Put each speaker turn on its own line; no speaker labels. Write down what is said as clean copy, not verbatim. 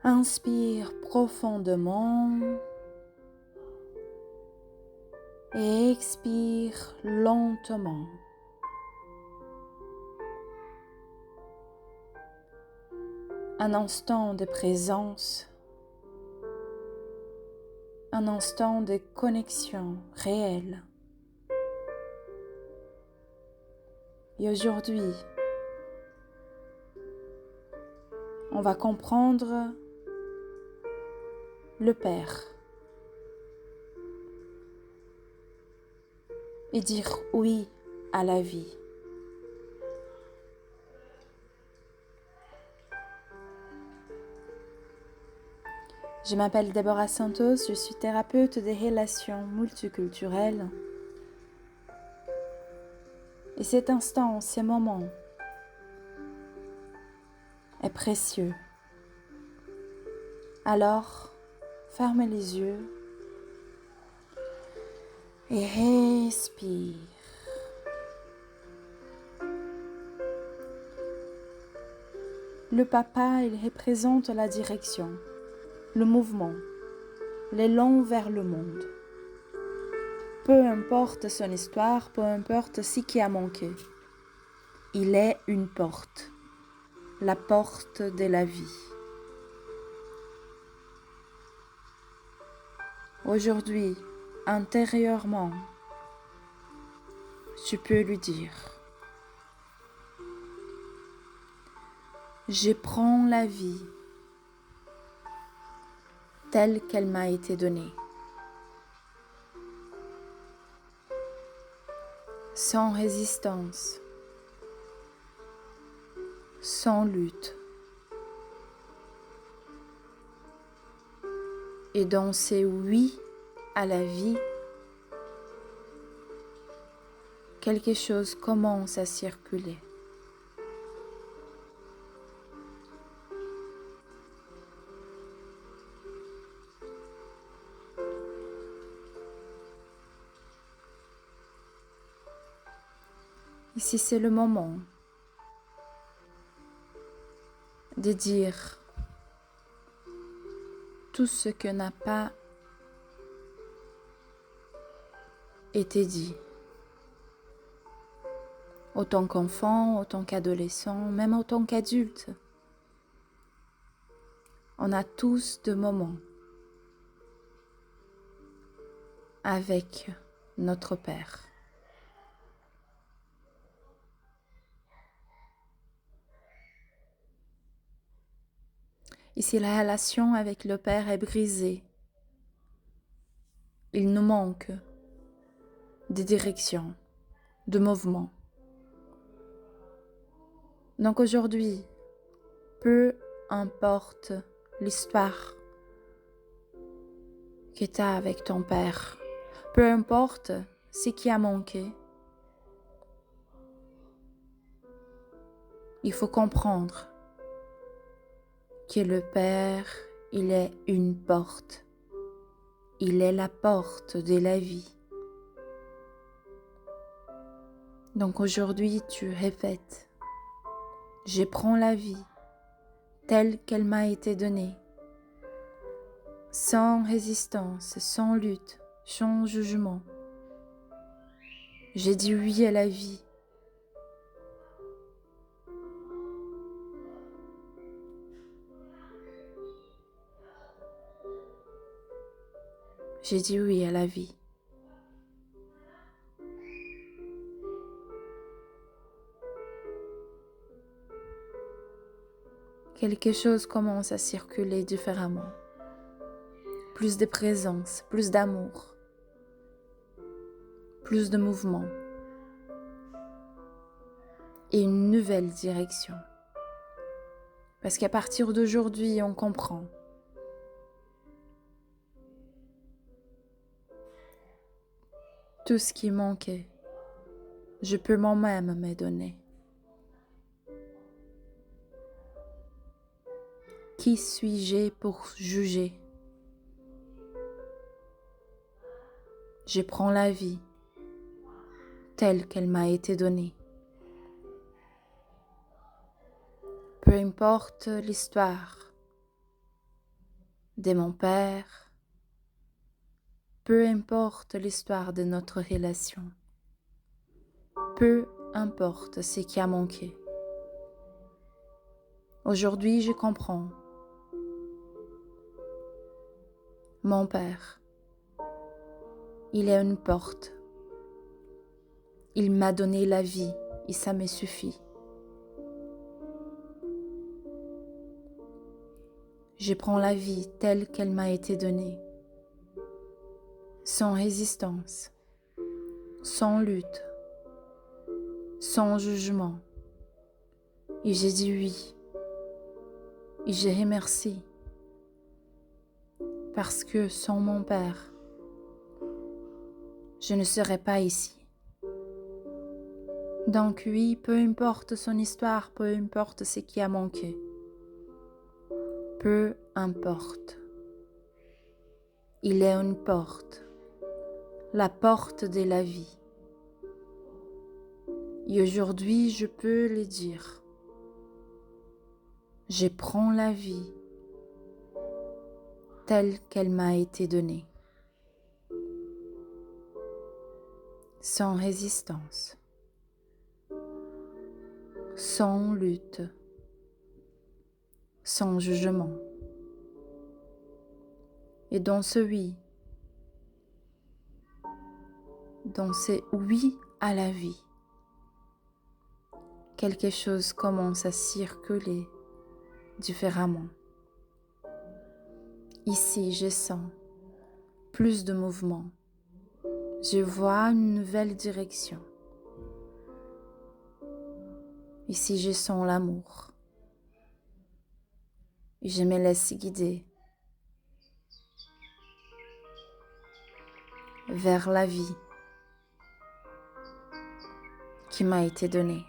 Inspire profondément et expire lentement. Un instant de présence, un instant de connexion réelle. Et aujourd'hui, on va comprendre le Père et dire oui à la vie. Je m'appelle Déborah Santos, je suis thérapeute des relations multiculturelles. Et cet instant, ce moment est précieux. Alors, ferme les yeux et respire. Le papa, il représente la direction, le mouvement, l'élan vers le monde. Peu importe son histoire, peu importe ce qui a manqué, il est une porte, la porte de la vie. Aujourd'hui, intérieurement, tu peux lui dire: je prends la vie telle qu'elle m'a été donnée, sans résistance, sans lutte. Et dans ces oui à la vie, quelque chose commence à circuler. Ici, c'est le moment de dire tout ce que n'a pas été dit. Autant qu'enfant, autant qu'adolescent, même autant qu'adulte. On a tous des moments avec notre Père. Et si la relation avec le Père est brisée, il nous manque de direction, de mouvement. Donc aujourd'hui, peu importe l'histoire que tu as avec ton Père, peu importe ce qui a manqué, il faut comprendre que le Père, il est une porte. Il est la porte de la vie. Donc aujourd'hui, tu répètes: je prends la vie telle qu'elle m'a été donnée, sans résistance, sans lutte, sans jugement. J'ai dit oui à la vie. J'ai dit oui à la vie. Quelque chose commence à circuler différemment. Plus de présence, plus d'amour, plus de mouvement et une nouvelle direction. Parce qu'à partir d'aujourd'hui, on comprend. Tout ce qui manquait, je peux moi-même me donner. Qui suis-je pour juger? Je prends la vie telle qu'elle m'a été donnée. Peu importe l'histoire, de mon père, peu importe l'histoire de notre relation, peu importe ce qui a manqué. Aujourd'hui, je comprends. Mon père, il est une porte. Il m'a donné la vie et ça me suffit. Je prends la vie telle qu'elle m'a été donnée, sans résistance, sans lutte, sans jugement. Et j'ai dit oui. Et je remercie. Parce que sans mon père, je ne serais pas ici. Donc oui, peu importe son histoire, peu importe ce qui a manqué. Peu importe. Il est une porte, la porte de la vie. Et aujourd'hui, je peux le dire. Je prends la vie telle qu'elle m'a été donnée, sans résistance, sans lutte, sans jugement. Et dans ce oui à la vie, quelque chose commence à circuler différemment. Ici, je sens plus de mouvement. Je vois une nouvelle direction. Ici, je sens l'amour. Et je me laisse guider vers la vie qui m'a été donnée.